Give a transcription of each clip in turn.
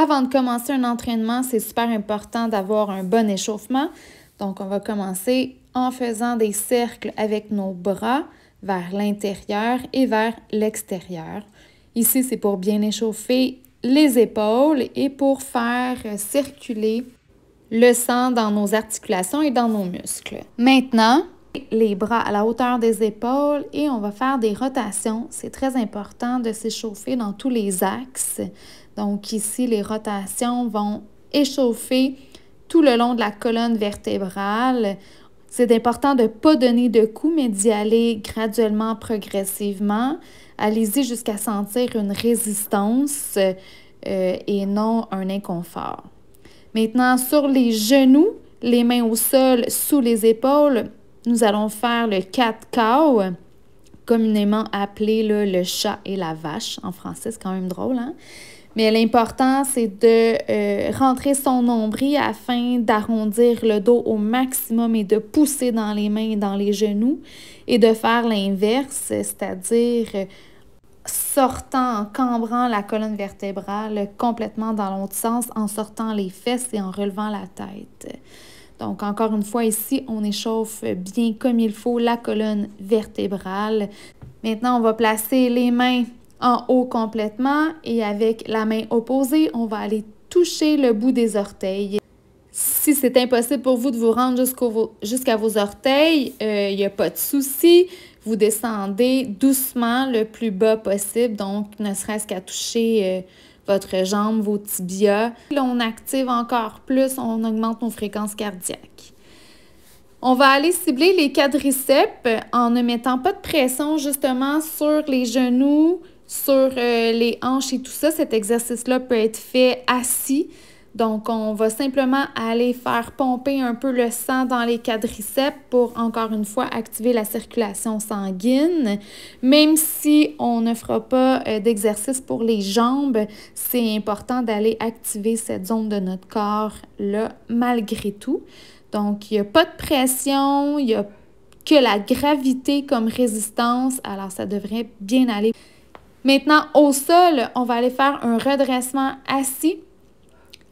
avant de commencer un entraînement, c'est super important d'avoir un bon échauffement. Donc, on va commencer en faisant des cercles avec nos bras vers l'intérieur et vers l'extérieur. Ici, c'est pour bien échauffer les épaules et pour faire circuler le sang dans nos articulations et dans nos muscles. Maintenant, les bras à la hauteur des épaules et on va faire des rotations. C'est très important de s'échauffer dans tous les axes. Donc ici, les rotations vont échauffer tout le long de la colonne vertébrale. C'est important de ne pas donner de coups, mais d'y aller graduellement, progressivement. Allez-y jusqu'à sentir une résistance et non un inconfort. Maintenant, sur les genoux, les mains au sol, sous les épaules, nous allons faire le cat-cow, communément appelé là, le chat et la vache. En français, c'est quand même drôle, hein? Mais l'important, c'est de rentrer son nombril afin d'arrondir le dos au maximum et de pousser dans les mains et dans les genoux et de faire l'inverse, c'est-à-dire sortant, en cambrant la colonne vertébrale complètement dans l'autre sens, en sortant les fesses et en relevant la tête. Donc, encore une fois, ici, on échauffe bien comme il faut la colonne vertébrale. Maintenant, on va placer les mains en haut complètement et avec la main opposée, on va aller toucher le bout des orteils. Si c'est impossible pour vous de vous rendre jusqu'à vos orteils, il n'y a pas de souci. Vous descendez doucement le plus bas possible, donc ne serait-ce qu'à toucher votre jambe, vos tibias. Là, on active encore plus, on augmente nos fréquences cardiaques. On va aller cibler les quadriceps en ne mettant pas de pression justement sur les genoux, sur les hanches et tout ça. Cet exercice-là peut être fait assis. Donc, on va simplement aller faire pomper un peu le sang dans les quadriceps pour, encore une fois, activer la circulation sanguine. Même si on ne fera pas d'exercice pour les jambes, c'est important d'aller activer cette zone de notre corps-là malgré tout. Donc, il n'y a pas de pression, il n'y a que la gravité comme résistance, alors ça devrait bien aller. Maintenant, au sol, on va aller faire un redressement assis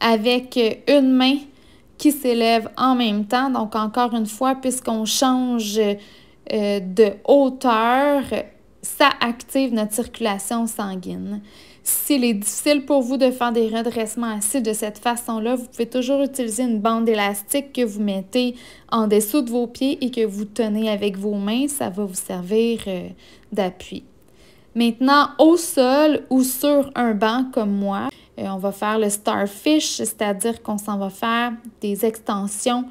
avec une main qui s'élève en même temps. Donc, encore une fois, puisqu'on change de hauteur, ça active notre circulation sanguine. S'il est difficile pour vous de faire des redressements assis de cette façon-là, vous pouvez toujours utiliser une bande élastique que vous mettez en dessous de vos pieds et que vous tenez avec vos mains. Ça va vous servir d'appui. Maintenant, au sol ou sur un banc comme moi, on va faire le starfish, c'est-à-dire qu'on s'en va faire des extensions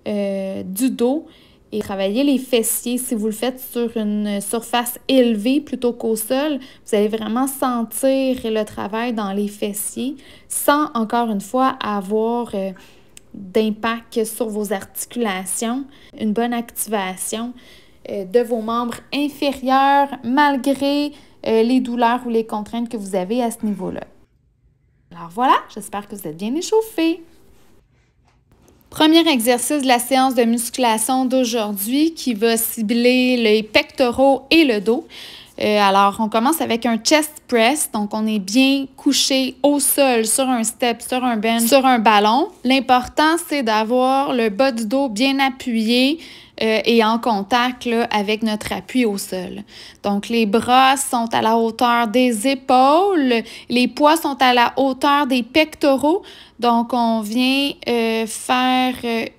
du dos et travailler les fessiers. Si vous le faites sur une surface élevée plutôt qu'au sol, vous allez vraiment sentir le travail dans les fessiers sans, encore une fois, avoir d'impact sur vos articulations, une bonne activation de vos membres inférieurs malgré les douleurs ou les contraintes que vous avez à ce niveau-là. Alors voilà, j'espère que vous êtes bien échauffés. Premier exercice de la séance de musculation d'aujourd'hui qui va cibler les pectoraux et le dos. Alors, on commence avec un chest press. Donc, on est bien couché au sol, sur un step, sur un bench, sur un ballon. L'important, c'est d'avoir le bas du dos bien appuyé et en contact là, avec notre appui au sol. Donc, les bras sont à la hauteur des épaules. Les poids sont à la hauteur des pectoraux. Donc, on vient faire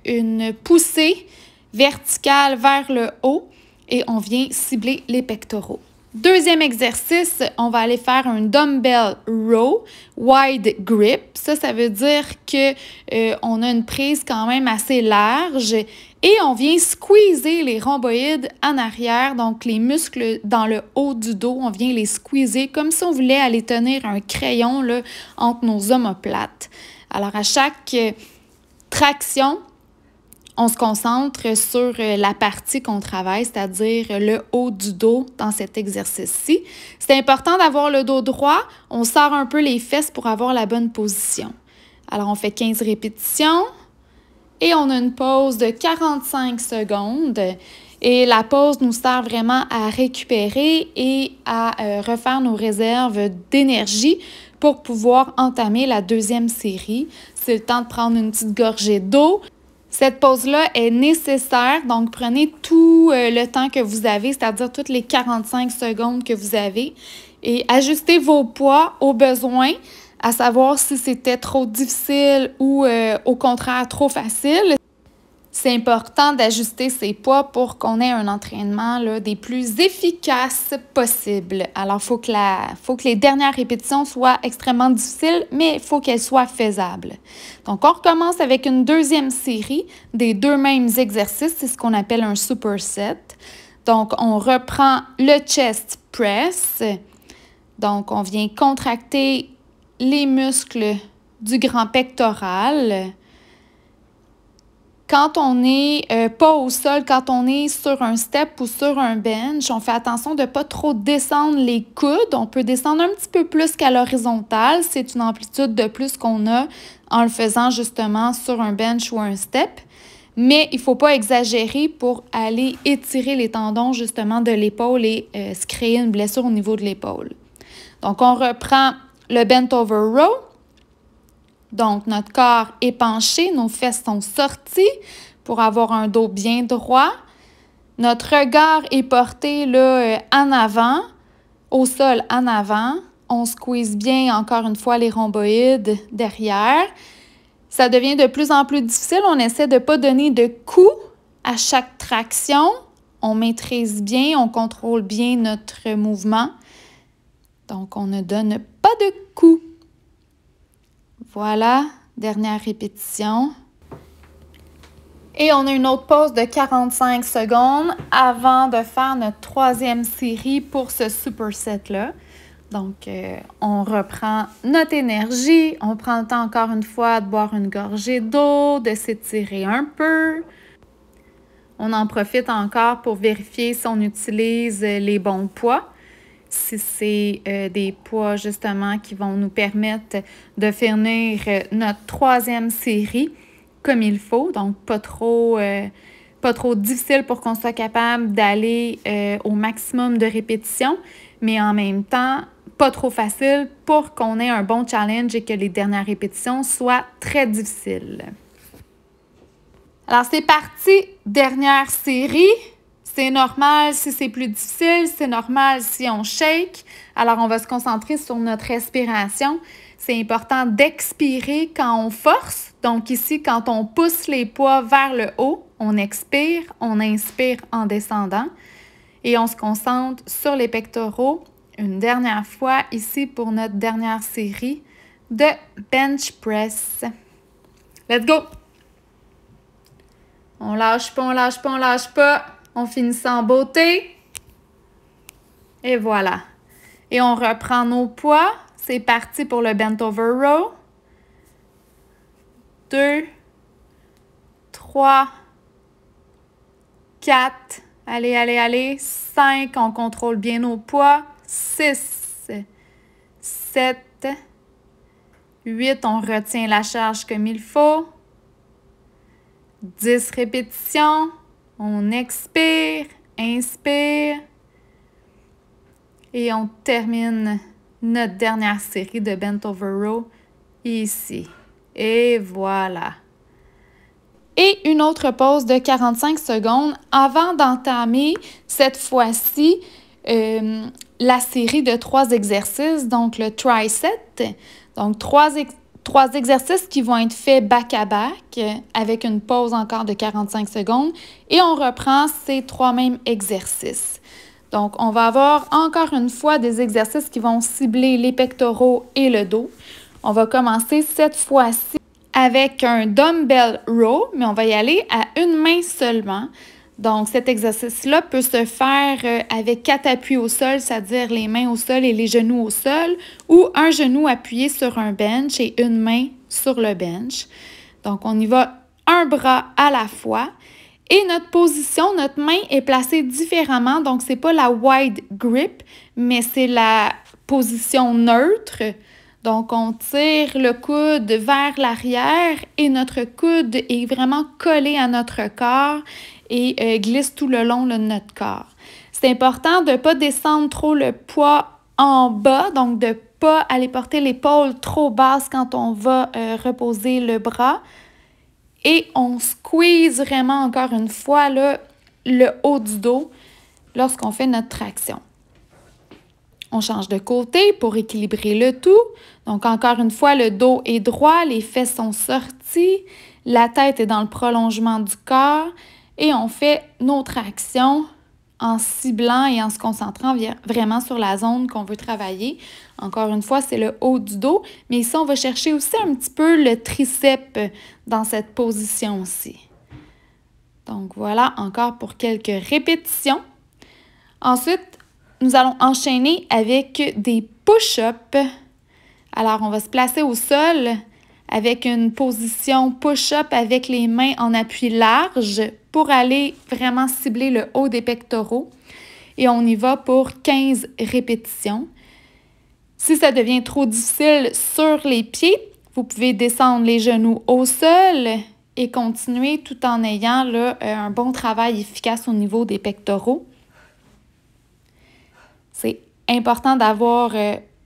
une poussée verticale vers le haut et on vient cibler les pectoraux. Deuxième exercice, on va aller faire un dumbbell row wide grip. Ça veut dire qu'on a une prise quand même assez large et on vient squeezer les rhomboïdes en arrière, donc les muscles dans le haut du dos, on vient les squeezer comme si on voulait aller tenir un crayon là, entre nos omoplates. Alors, à chaque traction, on se concentre sur la partie qu'on travaille, c'est-à-dire le haut du dos dans cet exercice-ci. C'est important d'avoir le dos droit. On sort un peu les fesses pour avoir la bonne position. Alors, on fait 15 répétitions et on a une pause de 45 secondes. Et la pause nous sert vraiment à récupérer et à refaire nos réserves d'énergie pour pouvoir entamer la deuxième série. C'est le temps de prendre une petite gorgée d'eau. Cette pause-là est nécessaire, donc prenez tout le temps que vous avez, c'est-à-dire toutes les 45 secondes que vous avez, et ajustez vos poids aux besoins, à savoir si c'était trop difficile ou au contraire trop facile. C'est important d'ajuster ses poids pour qu'on ait un entraînement là, des plus efficaces possibles. Alors, il faut que les dernières répétitions soient extrêmement difficiles, mais il faut qu'elles soient faisables. Donc, on recommence avec une deuxième série des deux mêmes exercices. C'est ce qu'on appelle un superset. Donc, on reprend le chest press. Donc, on vient contracter les muscles du grand pectoral. Quand on n'est pas au sol, quand on est sur un step ou sur un bench, on fait attention de ne pas trop descendre les coudes. On peut descendre un petit peu plus qu'à l'horizontale. C'est une amplitude de plus qu'on a en le faisant justement sur un bench ou un step. Mais il ne faut pas exagérer pour aller étirer les tendons justement de l'épaule et se créer une blessure au niveau de l'épaule. Donc, on reprend le bent over row. Donc, notre corps est penché, nos fesses sont sorties pour avoir un dos bien droit. Notre regard est porté là, en avant, au sol en avant. On squeeze bien, encore une fois, les rhomboïdes derrière. Ça devient de plus en plus difficile. On essaie de ne pas donner de coups à chaque traction. On maîtrise bien, on contrôle bien notre mouvement. Donc, on ne donne pas de coups. Voilà, dernière répétition. Et on a une autre pause de 45 secondes avant de faire notre troisième série pour ce superset-là. Donc, on reprend notre énergie. On prend le temps encore une fois de boire une gorgée d'eau, de s'étirer un peu. On en profite encore pour vérifier si on utilise les bons poids. Si c'est des poids justement qui vont nous permettre de finir notre troisième série comme il faut, donc pas trop difficile pour qu'on soit capable d'aller au maximum de répétitions, mais en même temps pas trop facile pour qu'on ait un bon challenge et que les dernières répétitions soient très difficiles. Alors c'est parti, dernière série. C'est normal si c'est plus difficile, c'est normal si on shake. Alors, on va se concentrer sur notre respiration. C'est important d'expirer quand on force. Donc ici, quand on pousse les poids vers le haut, on expire, on inspire en descendant. Et on se concentre sur les pectoraux une dernière fois ici pour notre dernière série de bench press. Let's go! On lâche pas, on lâche pas, on lâche pas. On finit ça en beauté. Et voilà. Et on reprend nos poids. C'est parti pour le bent over row. 2, 3, 4. Allez, allez, allez. 5. On contrôle bien nos poids. 6, 7, 8. On retient la charge comme il faut. 10 répétitions. On expire, inspire et on termine notre dernière série de bent over row ici. Et voilà. Et une autre pause de 45 secondes avant d'entamer cette fois-ci la série de 3 exercices, donc le tricep. Donc, 3 exercices qui vont être faits back-à-back avec une pause encore de 45 secondes et on reprend ces 3 mêmes exercices. Donc, on va avoir encore une fois des exercices qui vont cibler les pectoraux et le dos. On va commencer cette fois-ci avec un dumbbell row, mais on va y aller à une main seulement. Donc, cet exercice-là peut se faire avec 4 appuis au sol, c'est-à-dire les mains au sol et les genoux au sol, ou un genou appuyé sur un bench et une main sur le bench. Donc, on y va un bras à la fois. Et notre position, notre main est placée différemment. Donc, ce n'est pas la wide grip, mais c'est la position neutre. Donc, on tire le coude vers l'arrière et notre coude est vraiment collé à notre corps et glisse tout le long de notre corps. C'est important de ne pas descendre trop le poids en bas, donc de pas aller porter l'épaule trop basse quand on va reposer le bras. Et on squeeze vraiment, encore une fois, là, le haut du dos lorsqu'on fait notre traction. On change de côté pour équilibrer le tout. Donc, encore une fois, le dos est droit, les fesses sont sorties, la tête est dans le prolongement du corps et on fait nos tractions en ciblant et en se concentrant vraiment sur la zone qu'on veut travailler. Encore une fois, c'est le haut du dos, mais ici, on va chercher aussi un petit peu le triceps dans cette position-ci. Donc, voilà, encore pour quelques répétitions. Ensuite, nous allons enchaîner avec des push-ups. Alors, on va se placer au sol avec une position push-up avec les mains en appui large pour aller vraiment cibler le haut des pectoraux. Et on y va pour 15 répétitions. Si ça devient trop difficile sur les pieds, vous pouvez descendre les genoux au sol et continuer tout en ayant là, un bon travail efficace au niveau des pectoraux. C'est important d'avoir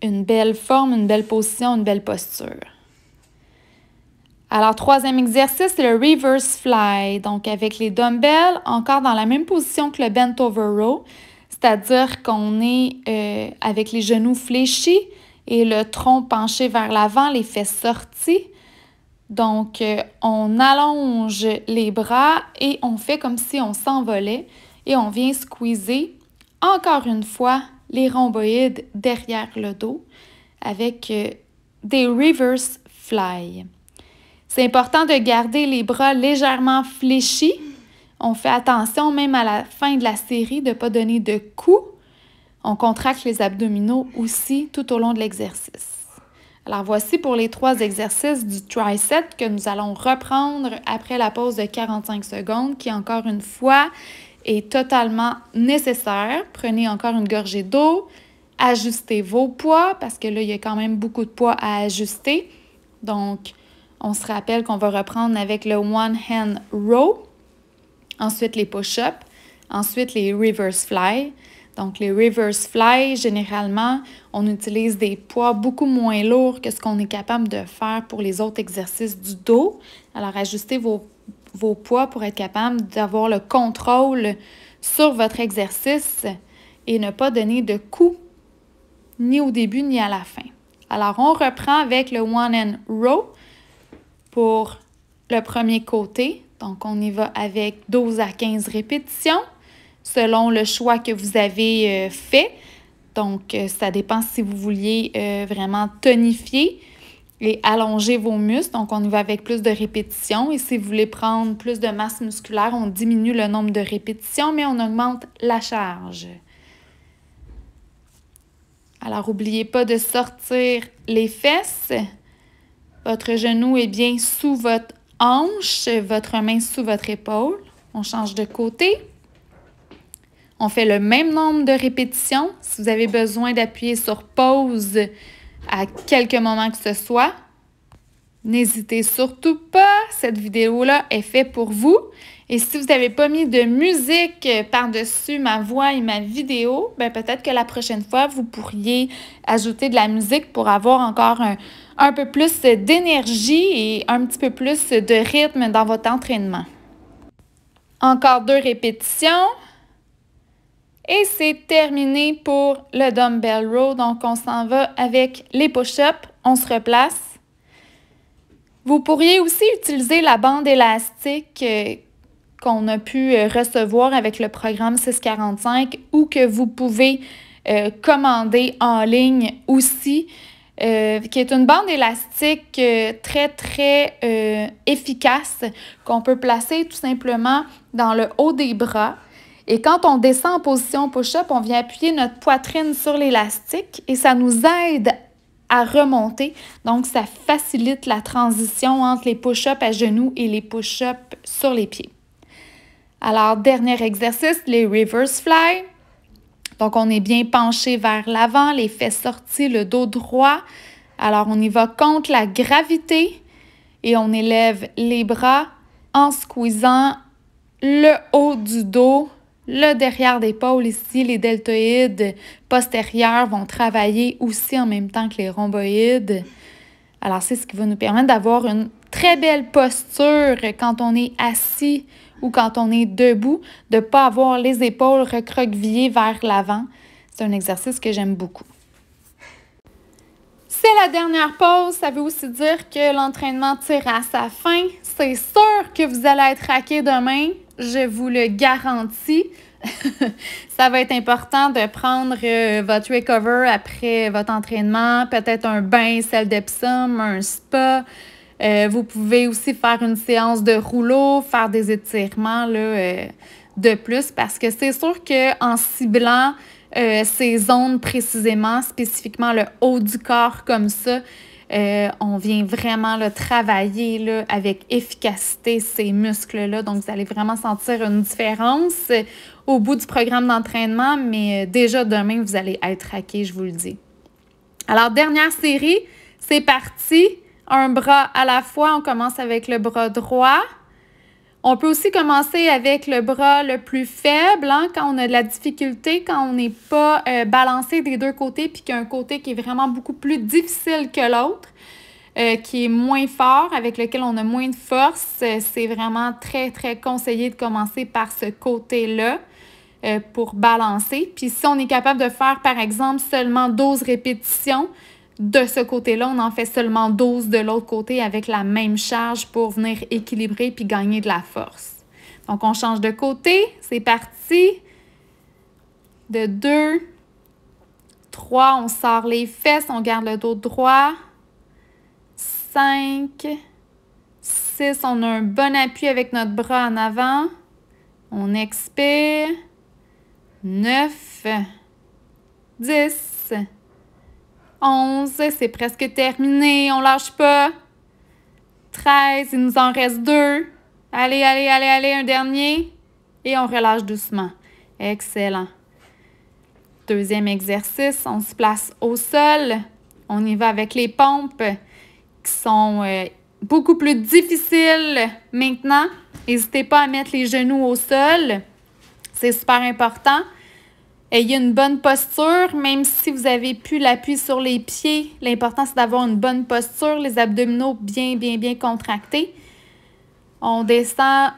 une belle forme, une belle position, une belle posture. Alors, troisième exercice, c'est le reverse fly. Donc, avec les dumbbells, encore dans la même position que le bent over row, c'est-à-dire qu'on est avec les genoux fléchis et le tronc penché vers l'avant, les fesses sorties. Donc, on allonge les bras et on fait comme si on s'envolait et on vient squeezer, encore une fois, les rhomboïdes derrière le dos avec des reverse fly. C'est important de garder les bras légèrement fléchis. On fait attention même à la fin de la série de ne pas donner de coups. On contracte les abdominaux aussi tout au long de l'exercice. Alors voici pour les 3 exercices du tricep que nous allons reprendre après la pause de 45 secondes qui, encore une fois, est totalement nécessaire. Prenez encore une gorgée d'eau, ajustez vos poids parce que là, il y a quand même beaucoup de poids à ajuster. Donc, on se rappelle qu'on va reprendre avec le one hand row, ensuite les push-ups, ensuite les reverse fly. Donc, les reverse fly, généralement, on utilise des poids beaucoup moins lourds que ce qu'on est capable de faire pour les autres exercices du dos. Alors, ajustez vos poids pour être capable d'avoir le contrôle sur votre exercice et ne pas donner de coups ni au début ni à la fin. Alors, on reprend avec le one hand row pour le premier côté. Donc, on y va avec 12 à 15 répétitions selon le choix que vous avez fait. Donc, ça dépend si vous vouliez vraiment tonifier et allonger vos muscles. Donc, on y va avec plus de répétitions. Et si vous voulez prendre plus de masse musculaire, on diminue le nombre de répétitions, mais on augmente la charge. Alors, n'oubliez pas de sortir les fesses. Votre genou est bien sous votre hanche, votre main sous votre épaule. On change de côté. On fait le même nombre de répétitions. Si vous avez besoin d'appuyer sur pause à quelques moments que ce soit, n'hésitez surtout pas. Cette vidéo-là est faite pour vous. Et si vous n'avez pas mis de musique par-dessus ma voix et ma vidéo, bien peut-être que la prochaine fois, vous pourriez ajouter de la musique pour avoir encore un peu plus d'énergie et un petit peu plus de rythme dans votre entraînement. Encore 2 répétitions. Et c'est terminé pour le dumbbell row. Donc, on s'en va avec les push-ups. On se replace. Vous pourriez aussi utiliser la bande élastique qu'on a pu recevoir avec le programme 645 ou que vous pouvez commander en ligne aussi, qui est une bande élastique très efficace qu'on peut placer tout simplement dans le haut des bras. Et quand on descend en position push-up, on vient appuyer notre poitrine sur l'élastique et ça nous aide à remonter. Donc, ça facilite la transition entre les push-ups à genoux et les push-ups sur les pieds. Alors, dernier exercice, les reverse fly. Donc, on est bien penché vers l'avant, les fesses sorties, le dos droit. Alors, on y va contre la gravité et on élève les bras en squeezant le haut du dos, Le derrière d'épaule ici, les deltoïdes postérieurs vont travailler aussi en même temps que les rhomboïdes. Alors, c'est ce qui va nous permettre d'avoir une très belle posture quand on est assis ou quand on est debout, de ne pas avoir les épaules recroquevillées vers l'avant. C'est un exercice que j'aime beaucoup. C'est la dernière pause, ça veut aussi dire que l'entraînement tire à sa fin. C'est sûr que vous allez être raqué demain, je vous le garantis. Ça va être important de prendre votre recover après votre entraînement, peut-être un bain, sel d'Epsom, un spa. Vous pouvez aussi faire une séance de rouleau, faire des étirements là, de plus, parce que c'est sûr qu'en ciblant ces zones précisément, spécifiquement le haut du corps comme ça, on vient vraiment là, travailler là, avec efficacité ces muscles-là. Donc, vous allez vraiment sentir une différence au bout du programme d'entraînement, mais déjà demain, vous allez être raqué, je vous le dis. Alors, dernière série, c'est parti. Un bras à la fois. On commence avec le bras droit. On peut aussi commencer avec le bras le plus faible, hein, quand on a de la difficulté, quand on n'est pas balancé des deux côtés, puis qu'il y a un côté qui est vraiment beaucoup plus difficile que l'autre, qui est moins fort, avec lequel on a moins de force. C'est vraiment très, très conseillé de commencer par ce côté-là pour balancer. Puis si on est capable de faire, par exemple, seulement 12 répétitions, de ce côté-là, on en fait seulement 12 de l'autre côté avec la même charge pour venir équilibrer puis gagner de la force. Donc, on change de côté. C'est parti. De 2, 3, on sort les fesses, on garde le dos droit. 5, 6, on a un bon appui avec notre bras en avant. On expire. 9, 10, 11, c'est presque terminé, on lâche pas. 13, il nous en reste 2. Allez, allez, allez, allez, un dernier. Et on relâche doucement. Excellent. Deuxième exercice, on se place au sol. On y va avec les pompes qui sont beaucoup plus difficiles maintenant. N'hésitez pas à mettre les genoux au sol. C'est super important. Ayez une bonne posture, même si vous n'avez plus l'appui sur les pieds. L'important, c'est d'avoir une bonne posture, les abdominaux bien, bien, bien contractés. On descend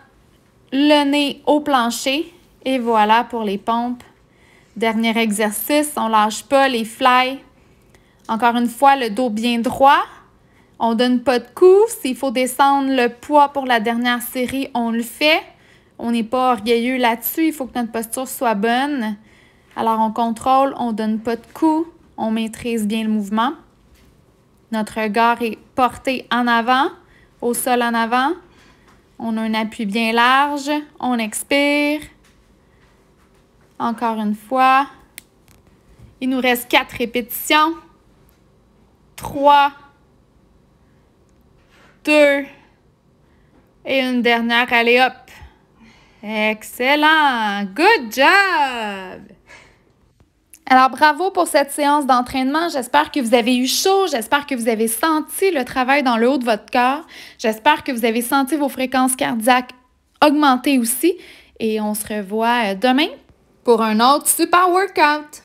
le nez au plancher. Et voilà pour les pompes. Dernier exercice, on ne lâche pas les fly. Encore une fois, le dos bien droit. On ne donne pas de coups. S'il faut descendre le poids pour la dernière série, on le fait. On n'est pas orgueilleux là-dessus. Il faut que notre posture soit bonne. Alors, on contrôle, on ne donne pas de coups, on maîtrise bien le mouvement. Notre regard est porté en avant, au sol en avant. On a un appui bien large, on expire. Encore une fois. Il nous reste 4 répétitions. 3, 2 et une dernière. Allez, hop! Excellent! Good job! Alors, bravo pour cette séance d'entraînement. J'espère que vous avez eu chaud. J'espère que vous avez senti le travail dans le haut de votre corps. J'espère que vous avez senti vos fréquences cardiaques augmenter aussi. Et on se revoit demain pour un autre super workout.